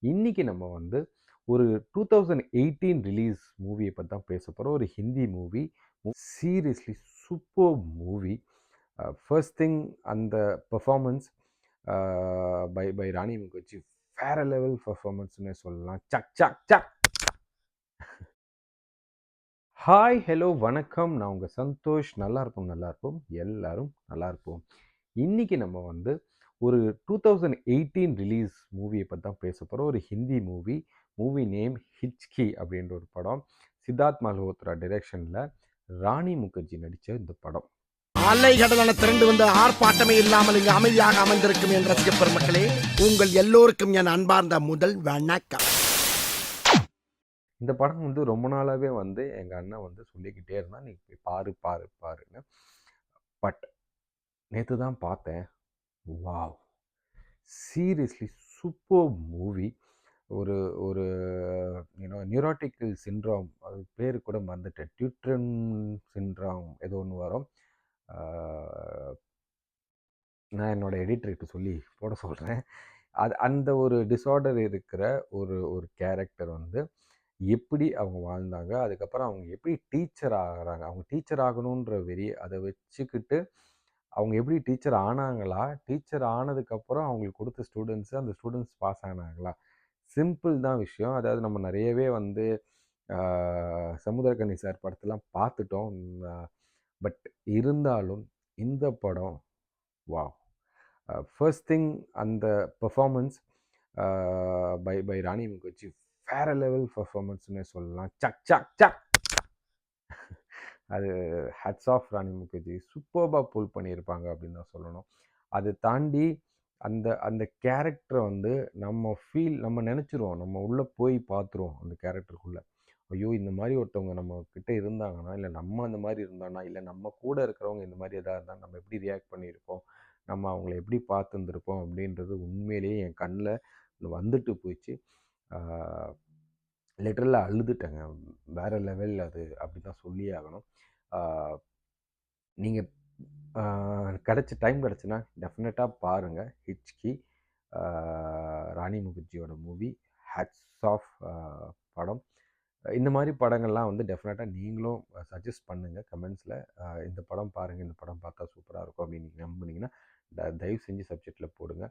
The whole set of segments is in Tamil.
இன்னைக்கு நம்ம வந்து ஒரு 2018 ரிலீஸ் மூவியை பத்தி தான் பேச போறோம். ஒரு Hindi movie. Seriously super movie. First thing அந்த பெர்ஃபார்மன்ஸ் பை ராணி முகர்ஜி வேற லெவல் பெர்ஃபார்மன்ஸ்னே சொல்லலாம். சக் சக் சக். ஹாய், ஹலோ, வணக்கம். நான் உங்க சந்தோஷ். நல்லா இருப்போம். எல்லாரும் நல்லா இருப்போம். இன்னைக்கு நம்ம வந்து ஒரு 2018 ரிலீஸ் மூவியை பற்றி தான் பேச போகிறோம். ஒரு Hindi movie. Movie name Hichki அப்படின்ற ஒரு படம். சித்தார்த் மல்ஹோத்ரா டைரக்ஷனில் ராணி முகர்ஜி நடித்த இந்த படம். அலைகடலான திரண்டு வந்த ஆர்ப்பாட்டமே இல்லாமல் இங்கு அமைதியாக அமைந்திருக்கும் என் ரசிக பெருமக்களே, உங்கள் எல்லோருக்கும் என் அன்பார்ந்த முதல் வணக்கம். இந்த படம் வந்து ரொம்ப நாளாகவே வந்து எங்கள் அண்ணன் வந்து சொல்லிக்கிட்டே இருந்தான், நீ போய் பாருன்னு. பட் நேற்று தான் பார்த்தேன். Wow, seriously super movie. ஒரு ஒரு நியூராட்டிக்கல் சின்ட்ரோம், அது பேர் கூட மறந்துட்டேன். டியூட்ரன் சின்ட்ரோம் ஏதோ ஒன்று வரும். நான் என்னோடய எடிட்டர்கிட்ட சொல்லி போட சொல்கிறேன். அந்த ஒரு டிஸார்டர் இருக்கிற ஒரு ஒரு கேரக்டர் வந்து எப்படி அவங்க வாழ்ந்தாங்க, அதுக்கப்புறம் அவங்க எப்படி டீச்சர் ஆகிறாங்க, அவங்க டீச்சர் ஆகணுன்ற வெறி அதை வச்சுக்கிட்டு அவங்க எப்படி டீச்சர் ஆனாங்களா, டீச்சர் ஆனதுக்கப்புறம் அவங்களுக்கு கொடுத்த ஸ்டூடெண்ட்ஸு, அந்த ஸ்டூடெண்ட்ஸ் பாஸ் ஆனாங்களா. சிம்பிள் தான் விஷயம். அதாவது நம்ம நிறையவே வந்து சமுத்திரக்கனி சார் படத்தெல்லாம் பார்த்துட்டோம். பட் இருந்தாலும் இந்த படம் வாவ். ஃபர்ஸ்ட் திங் அந்த பெர்ஃபார்மன்ஸ் பை ராணி முகர்ஜி வேற லெவல் பெர்ஃபார்மன்ஸ்னே சொல்லலாம். சக் சக் சக். அது ஹேட்ஸ் ஆஃப் ராணி முகர்ஜி. சூப்பர்பாக புல் பண்ணியிருப்பாங்க அப்படின்னு தான் சொல்லணும். அதை தாண்டி அந்த அந்த கேரக்டரை வந்து நம்ம நினச்சிருவோம், நம்ம உள்ளே போய் பார்த்துருவோம் அந்த கேரக்டருக்குள்ளே. ஐயோ, இந்த மாதிரி ஒருத்தவங்க நம்ம கிட்ட இருந்தாங்கன்னா, இல்லை நம்ம அந்த மாதிரி இருந்தோன்னா, இல்லை நம்ம கூட இருக்கிறவங்க இந்த மாதிரி எதாவது இருந்தால் நம்ம எப்படி ரியாக்ட் பண்ணியிருப்போம், நம்ம அவங்கள எப்படி பார்த்துருந்துருப்போம் அப்படின்றது உண்மையிலேயே என் கண்ணில் வந்துட்டு போயிடுச்சு. லிட்டரலாக அழுதுட்டேங்க. வேறு லெவல் அது, அப்படி தான் சொல்லியே ஆகணும். நீங்கள் டைம் கிடச்சுன்னா டெஃபினட்டாக பாருங்கள் ஹிச்கி. ராணி முகர்ஜியோட மூவி. ஹேட்ஸ் ஆஃப் படம். இந்த மாதிரி படங்கள்லாம் வந்து டெஃபினட்டாக நீங்களும் சஜஸ்ட் பண்ணுங்கள் கமெண்ட்ஸில். இந்த படம் பாருங்கள், இந்த படம் பார்த்தா சூப்பராக இருக்கும் அப்படின்னு நீங்கள் நம்புனீங்கன்னா தயவு செஞ்சு சப்ஜெக்டில் போடுங்க.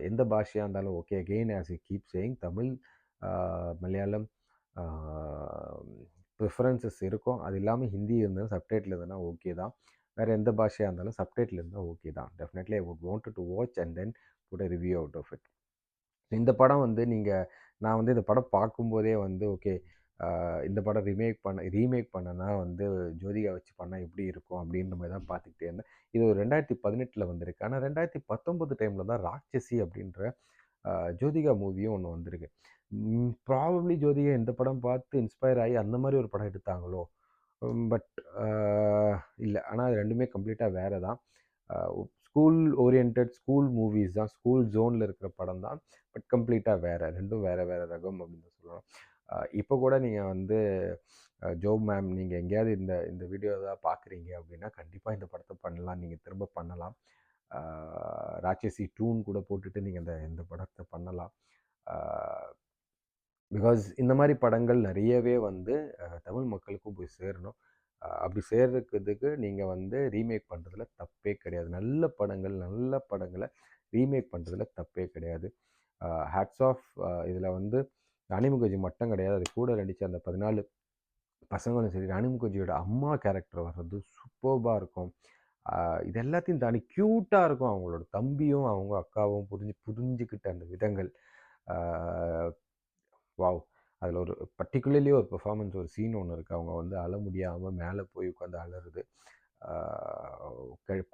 எந்த பாஷையாக இருந்தாலும் okay. Again as you keep saying, Tamil, Malayalam preferences இருக்கும். அது இல்லாமல் ஹிந்தி இருந்தாலும் சப்டைட்டில் இருந்ததுன்னா ஓகே தான். வேறு எந்த பாஷையாக இருந்தாலும் சப்டைட்டில் இருந்தால் ஓகே தான். Definitely I would want to watch and then put a review out of it. இந்த படம் வந்து நான் வந்து இந்த படம் பார்க்கும்போதே வந்து ஓகே, இந்த படம் ரீமேக் பண்ணனா வந்து ஜோதிகா வச்சு பண்ணால் எப்படி இருக்கும் அப்படின்ற மாதிரி தான் பார்த்துக்கிட்டே இருந்தேன். இது ஒரு 2018 வந்திருக்கு. ஆனால் 2019 டைமில் தான் ராட்சசி அப்படின்ற ஜோதிகா மூவியும் ஒன்று வந்திருக்கு. ப்ராபப்ளி ஜோதிகா இந்த படம் பார்த்து இன்ஸ்பயர் ஆகி அந்த மாதிரி ஒரு படம் எடுத்தாங்களோ. பட் இல்லை. ஆனால் அது ரெண்டுமே கம்ப்ளீட்டாக வேறு தான். ஸ்கூல் ஓரியன்ட் ஸ்கூல் மூவிஸ் தான், ஸ்கூல் ஜோனில் இருக்கிற படம் தான். பட் கம்ப்ளீட்டாக வேறு, ரெண்டும் வேறு ரகம் அப்படின்னு தான் சொல்லலாம். இப்போ கூட நீங்கள் வந்து ஜோ மேம், நீங்கள் எங்கேயாவது இந்த இந்த வீடியோ தான் பார்க்குறீங்க அப்படின்னா கண்டிப்பாக இந்த படத்தை பண்ணலாம், நீங்கள் திரும்ப பண்ணலாம். ராட்சசி 2 கூட போட்டுட்டு நீங்கள் இந்த படத்தை பண்ணலாம். பிகாஸ் இந்த மாதிரி படங்கள் நிறையவே வந்து தமிழ் மக்களுக்கும் போய் சேரணும். அப்படி சேர்றதுக்கு நீங்கள் வந்து ரீமேக் பண்ணுறதுல தப்பே கிடையாது. நல்ல படங்களை ரீமேக் பண்ணுறதுல தப்பே கிடையாது. Hats off. இதில் வந்து ராணி முகர்ஜி மட்டும் கிடையாது, அது கூட நடித்த அந்த 14 பசங்களும் சரி. ராணி முகர்ஜியோட அம்மா கேரக்டர் வர்றது சூப்பர்பாக இருக்கும். இது எல்லாத்தையும் தாண்டி க்யூட்டாக இருக்கும். அவங்களோட தம்பியும் அவங்க அக்காவும் புரிஞ்சுக்கிட்ட அந்த விதங்கள். வாவ். அதில் ஒரு பர்டிகுலர்லி ஒரு பெர்ஃபார்மன்ஸ், ஒரு சீன் ஒன்று இருக்குது. அவங்க வந்து அழ முடியாமல் மேலே போய் உட்காந்து அழறது,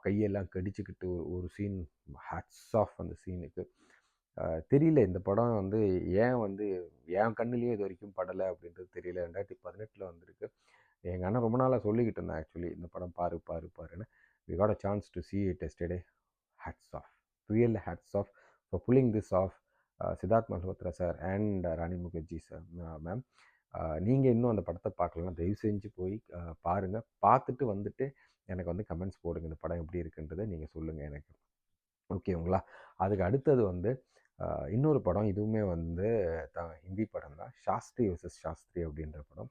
கையெல்லாம் கடிச்சுக்கிட்டு ஒரு சீன். ஹேட்ஸ் ஆஃப் அந்த சீனுக்கு. தெரியல இந்த படம் வந்து ஏன் வந்து என் கண்ணுலேயே இது வரைக்கும் படலை அப்படின்றது தெரியல. 2018 வந்திருக்கு. எங்கள் அண்ணன் ரொம்ப நாளாக சொல்லிக்கிட்டு இருந்தேன் ஆக்சுவலி, இந்த படம் பாருன்னு. We got a chance to see it yesterday. Hats off, real hats off for pulling this off. Siddharth Malhotra sir and Rani Mukerji sir ma'am. நீங்கள் இன்னும் அந்த படத்தை பார்க்கலன்னா தயவு செஞ்சு போய் பாருங்கள். பார்த்துட்டு வந்துட்டு எனக்கு வந்து கமெண்ட்ஸ் போடுங்க, இந்த படம் எப்படி இருக்குன்றதை நீங்கள் சொல்லுங்கள் எனக்கு. ஓகேங்களா? அதுக்கு அடுத்தது வந்து இன்னொரு படம் இதுவுமே வந்து ஹிந்தி படம் தான். சாஸ்திரி வெர்சஸ் சாஸ்திரி அப்படின்ற படம்.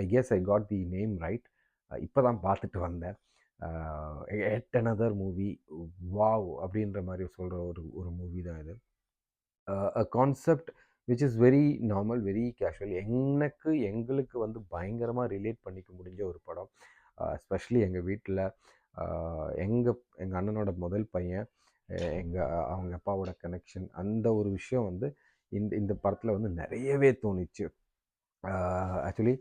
I guess I got the name right. இப்போ தான் பார்த்துட்டு வந்தேன். எட் அனதர் மூவி, வாவ் அப்படின்ற மாதிரி சொல்கிற ஒரு ஒரு மூவி தான் இது. A concept which is very normal, very casual. எங்களுக்கு வந்து பயங்கரமாக ரிலேட் பண்ணிக்க முடிஞ்ச ஒரு படம். எஸ்பெஷலி எங்கள் வீட்டில் எங்கள் அண்ணனோட முதல் பையன், அவங்க அப்பாவோட கனெக்ஷன், அந்த ஒரு விஷயம் வந்து இந்த இந்த படத்தில் வந்து நிறையவே தோணுச்சு. ஆக்சுவலி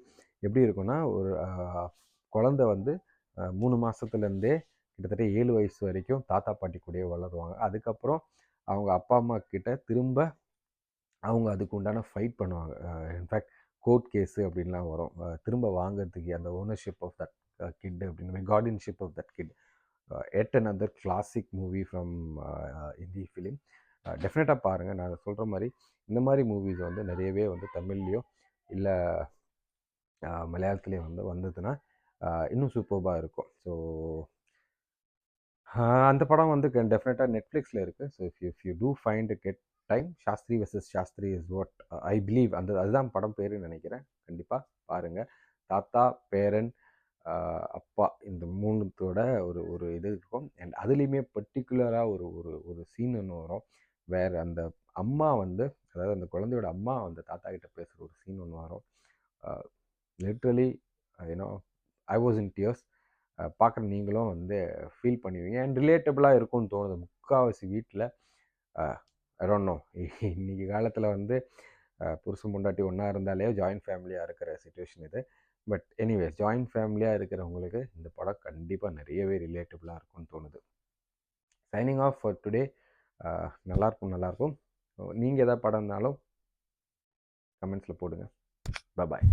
எப்படி இருக்குன்னா, ஒரு குழந்தை வந்து 3 மாதத்துலேருந்தே கிட்டத்தட்ட 7 வயசு வரைக்கும் தாத்தா பாட்டி கூடயே வளருவாங்க. அதுக்கப்புறம் அவங்க அப்பா அம்மா கிட்ட திரும்ப அவங்க அதுக்கு உண்டான ஃபைட் பண்ணுவாங்க. இன்ஃபேக்ட் கோர்ட் கேஸு அப்படின்லாம் வரும். திரும்ப வாங்குறதுக்கு அந்த ஓனர்ஷிப் ஆஃப் தட் கிட் அப்படின்ற மாதிரி, guardianship of that kid. Yet another classic movie from Hindi film. டெஃபினட்டாக பாருங்கள். நான் சொல்கிற மாதிரி இந்த மாதிரி மூவிஸ் வந்து நிறையவே வந்து தமிழ்லேயோ இல்லை மலையாளத்துலேயும் வந்து வந்ததுன்னா இன்னும் சூப்பர்பாக இருக்கும். ஸோ அந்த படம் வந்து டெஃபினட்டாக நெட்ஃப்ளிக்ஸில் இருக்குது. So if you do find get time, Shastri versus Shastri is what I believe. அதுதான் படம் பேருன்னு நினைக்கிறேன். கண்டிப்பாக பாருங்கள். தாத்தா, பேரன், அப்பா, இந்த மூணுத்தோட ஒரு ஒரு இது இருக்கும். அண்ட் அதுலேயுமே பர்டிகுலராக ஒரு ஒரு ஒரு சீன் ஒன்று வரும். வேறு அந்த அம்மா வந்து, அதாவது அந்த குழந்தையோட அம்மா வந்து தாத்தா கிட்ட பேசுகிற ஒரு சீன் ஒன்று வரும். Literally you know I was in tears. பார்க்குற நீங்களும் வந்து ஃபீல் பண்ணுவீங்க. அண்ட் ரிலேட்டபிளாக இருக்கும்னு தோணுது முக்கால்வாசி வீட்டில். ஐ டோன்ட் நோ, இன்றைக்கி காலத்தில் வந்து புருஷன் பொண்டாட்டி ஒன்றா இருந்தாலே ஜாயின்ட் ஃபேமிலியாக இருக்கிற சுச்சுவேஷன் இது. பட் எனிவேஸ், ஜாயின்ட் ஃபேமிலியாக இருக்கிறவங்களுக்கு இந்த படம் கண்டிப்பாக நிறையவே ரிலேட்டபிளாக இருக்கும்னு தோணுது. Signing off for today. நல்லாயிருக்கும். நீங்கள் எதாவது படம் இருந்தாலும் கமெண்ட்ஸில் போடுங்க. பாய்.